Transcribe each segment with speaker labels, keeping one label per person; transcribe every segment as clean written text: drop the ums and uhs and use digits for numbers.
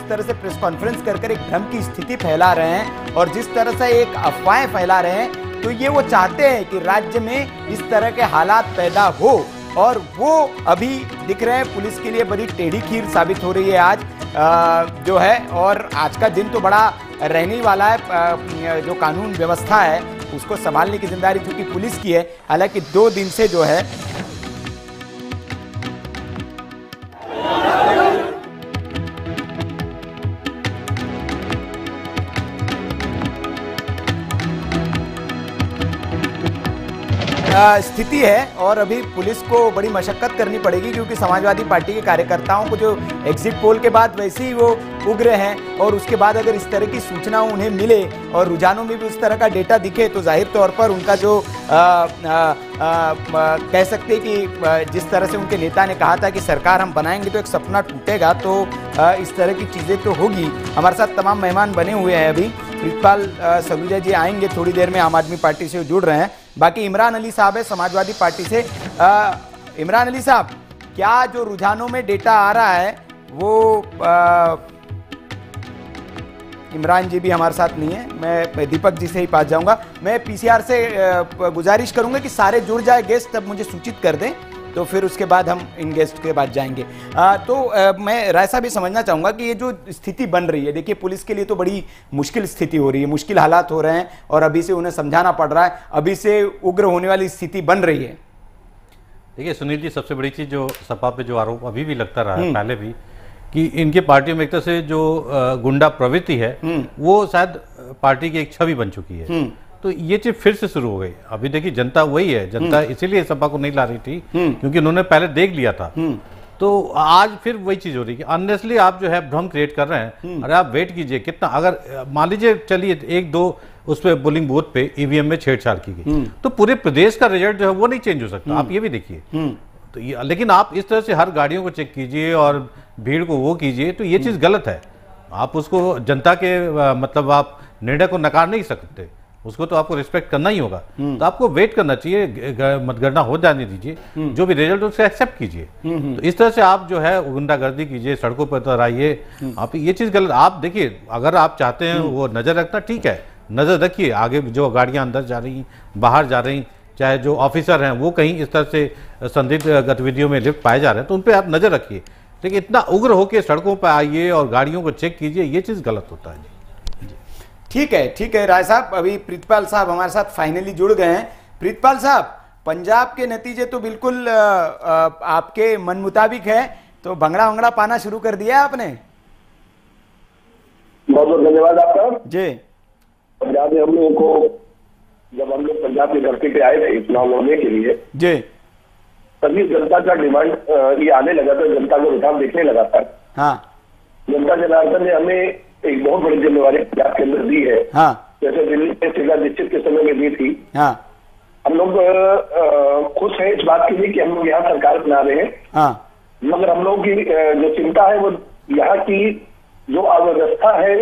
Speaker 1: तरह से press conference कर एक भ्रम की स्थिति फैला रहे हैं और जिस तरह से एक अफवाहें फैला रहे हैं, तो ये वो चाहते हैं कि राज्य में इस तरह के हालात पैदा हो और वो अभी दिख रहे हैं पुलिस के लिए बड़ी टेढ़ी खीर साबित हो रही है आज जो है। और आज का दिन तो बड़ा रहने वाला है, जो कानून व्यवस्था है उसको संभालने की जिम्मेदारी चूंकि पुलिस की है। हालांकि 2 दिन से जो है स्थिति है और अभी पुलिस को बड़ी मशक्कत करनी पड़ेगी, क्योंकि समाजवादी पार्टी के कार्यकर्ताओं को जो एग्जिट पोल के बाद वैसे ही वो उग्र हैं और उसके बाद अगर इस तरह की सूचना उन्हें मिले और रुझानों में भी उस तरह का डेटा दिखे तो जाहिर तौर पर उनका जो कह सकते हैं कि जिस तरह से उनके नेता ने कहा था कि सरकार हम बनाएंगे तो एक सपना टूटेगा, तो इस तरह की चीज़ें तो होगी। हमारे साथ तमाम मेहमान बने हुए हैं। अभी प्रीतपाल सलूजा जी आएंगे थोड़ी देर में, आम आदमी पार्टी से जुड़ रहे हैं। बाकी इमरान अली साहब है समाजवादी पार्टी से। इमरान अली साहब, क्या जो रुझानों में डेटा आ रहा है वो इमरान जी भी हमारे साथ नहीं है, मैं दीपक जी से ही पास जाऊंगा। मैं पीसीआर से गुजारिश करूंगा कि सारे जुड़ जाए गेस्ट, तब मुझे सूचित कर दें तो फिर उसके बाद हम इन गेस्ट के बाद जाएंगे। मैं राय साहब भी समझना चाहूंगा कि ये जो स्थिति बन रही है, देखिए पुलिस के लिए तो बड़ी मुश्किल स्थिति हो रही है, मुश्किल हालात हो रहे हैं और अभी से उन्हें समझाना पड़ रहा है, अभी से उग्र होने वाली स्थिति बन रही है।
Speaker 2: देखिए सुनील जी, सबसे बड़ी चीज जो सपा पे जो आरोप अभी भी लगता रहा है, पहले भी, कि इनके पार्टी में एक तरह से जो गुंडा प्रवृत्ति है वो शायद पार्टी की एक छवि बन चुकी है। तो ये चीज फिर से शुरू हो गई। अभी देखिए जनता वही है, जनता इसीलिए सपा को नहीं ला रही थी क्योंकि उन्होंने पहले देख लिया था। तो आज फिर वही चीज हो रही है कि अननेसली आप जो है भ्रम क्रिएट कर रहे हैं। अरे आप वेट कीजिए कितना, अगर मान लीजिए चलिए 1-2 उस पे पोलिंग बूथ पे ईवीएम में छेड़छाड़ की गई तो पूरे प्रदेश का रिजल्ट जो है वो नहीं चेंज हो सकता। आप ये भी देखिए। तो ये, लेकिन आप इस तरह से हर गाड़ियों को चेक कीजिए और भीड़ को वो कीजिए, तो ये चीज गलत है। आप उसको जनता के मतलब आप निर्णय को नकार नहीं सकते, उसको तो आपको रिस्पेक्ट करना ही होगा। तो आपको वेट करना चाहिए, मतगणना हो जाने दीजिए, जो भी रिजल्ट उससे एक्सेप्ट कीजिए। तो इस तरह से आप जो है गुंडागर्दी कीजिए, सड़कों पर तो आइए, आप ये चीज गलत। आप देखिए अगर आप चाहते हैं वो नजर रखना, ठीक है, नजर रखिए। आगे जो गाड़ियां अंदर जा रही, बाहर जा रही, चाहे जो ऑफिसर हैं वो कहीं इस तरह से संदिग्ध गतिविधियों में लिप्त पाए जा रहे हैं, तो उन पर आप नजर रखिए। लेकिन इतना उग्र होकर सड़कों पर आइए और गाड़ियों को चेक कीजिए, ये चीज गलत होता है।
Speaker 1: ठीक है राय साहब। अभी प्रीतपाल साहब हमारे साथ फाइनली जुड़ गए हैं। प्रीतपाल साहब, पंजाब के नतीजे तो बिल्कुल आपके मन मुताबिक है, तो भंगड़ा वंगड़ा पाना शुरू कर दिया आपने?
Speaker 3: बहुत बहुत धन्यवाद आपका
Speaker 1: जी।
Speaker 3: पंजाब में हम लोगों को, जब हम लोग पंजाब की धरती पे आए थे चुनाव लड़ने के लिए जी, तभी जनता का डिमांड ये आने लगा था, जनता को रुझान देखने लगा था। हाँ, जनता जनार्दन ने हमें एक बहुत बड़ी जिम्मेवारी पंजाब के अंदर दी है। हाँ, जैसे दिल्ली में शीला दीक्षित के समय में दी थी। हाँ, हम लोग खुश हैं इस बात के लिए कि हम लोग यहाँ सरकार बना रहे हैं। हाँ, मगर हम लोग की जो चिंता है वो यहाँ की जो अव्यवस्था है,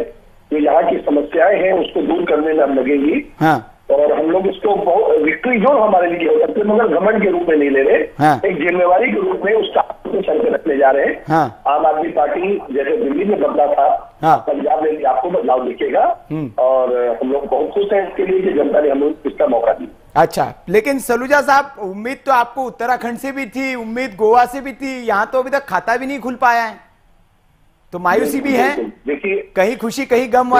Speaker 3: जो यहाँ की समस्याएं हैं उसको दूर करने में हम लगेंगी। हाँ, और हम लोग इसको बहुत विक्ट्री जो हमारे लिए हो सकती है, मगर घमंड के रूप में नहीं ले रहे। हाँ, एक जिम्मेवारी के रूप में उसका सर पे रखने जा रहे हैं। हाँ, आम आदमी पार्टी जैसे दिल्ली में बदला था, हाँ, पंजाब में आपको बदलाव दिखेगा और हम लोग बहुत खुश हैं इसके लिए कि जनता ने हम लोग इसका मौका दिया।
Speaker 1: अच्छा, लेकिन सलूजा साहब, उम्मीद तो आपको उत्तराखंड से भी थी, उम्मीद गोवा से भी थी, यहाँ तो अभी तक खाता भी नहीं खुल पाया है, तो मायूसी भी है। देखिए, कहीं खुशी कहीं गम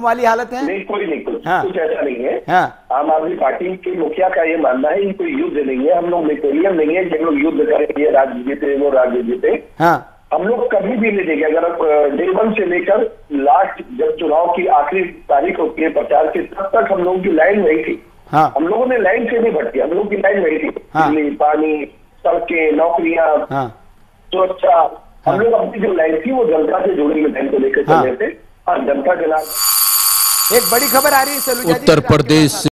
Speaker 1: वाली हालत है।
Speaker 3: नहीं, कोई नहीं, कुछ ऐसा नहीं है। हाँ, आम आदमी पार्टी के मुखिया का ये मानना है कि कोई युद्ध नहीं है, हम लोग नेपोलियन नहीं है कि हम लोग युद्ध करेंगे, राज्य जीते वो राज्य जीते। हाँ, हम लोग कभी भी नहीं देंगे। अगर डे 1 से लेकर लास्ट जब चुनाव की आखिरी तारीख होती है प्रचार की, तब तक हम लोगों की लाइन वही थी। हाँ, हम लोगों ने लाइन से नहीं भटकी, हम लोगों की लाइन वही थी। बिजली, पानी, सड़कें, नौकरियां, सुरक्षा, हम लोग अपनी जो लाइन थी वो जनता से जुड़ी हुई लाइन को लेकर चल रहे थे। और जनता के नाम
Speaker 1: एक बड़ी खबर आ रही है सलूजा जी,
Speaker 4: उत्तर प्रदेश